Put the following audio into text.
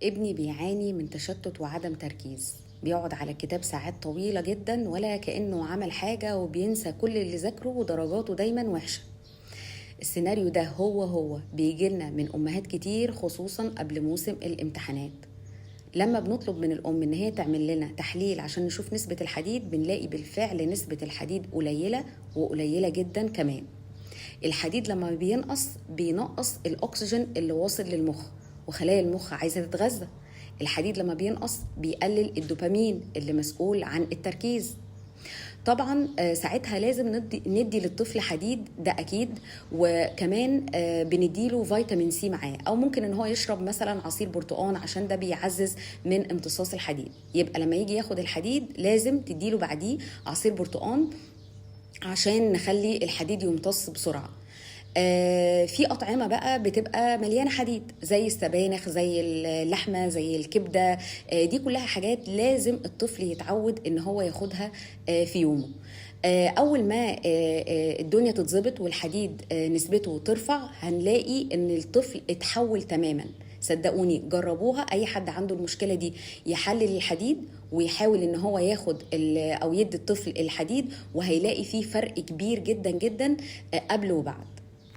ابني بيعاني من تشتت وعدم تركيز. بيقعد على الكتاب ساعات طويلة جدا ولا كأنه عمل حاجة، وبينسى كل اللي ذاكره ودرجاته دايما وحشة. السيناريو ده هو بيجيلنا من أمهات كتير، خصوصا قبل موسم الامتحانات. لما بنطلب من الأم إن هي تعمل لنا تحليل عشان نشوف نسبة الحديد، بنلاقي بالفعل نسبة الحديد قليلة وقليلة جدا كمان. الحديد لما بينقص بينقص الأكسجين اللي واصل للمخ، وخلايا المخ عايزة تتغذى. الحديد لما بينقص بيقلل الدوبامين اللي مسؤول عن التركيز. طبعا ساعتها لازم ندي للطفل حديد، ده اكيد. وكمان بنديله فيتامين سي معاه، او ممكن ان هو يشرب مثلا عصير برتقان عشان ده بيعزز من امتصاص الحديد. يبقى لما يجي ياخد الحديد لازم تديله بعديه عصير برتقان عشان نخلي الحديد يمتص بسرعة. في أطعمة بقى بتبقى مليانة حديد، زي السبانخ، زي اللحمة، زي الكبدة. دي كلها حاجات لازم الطفل يتعود إن هو ياخدها في يومه. أول ما الدنيا تتظبط والحديد نسبته ترفع، هنلاقي إن الطفل اتحول تماما. صدقوني جربوها، اي حد عنده المشكله دي يحلل الحديد ويحاول ان هو ياخد او يدي الطفل الحديد، وهيلاقي فيه فرق كبير جدا جدا قبل وبعد.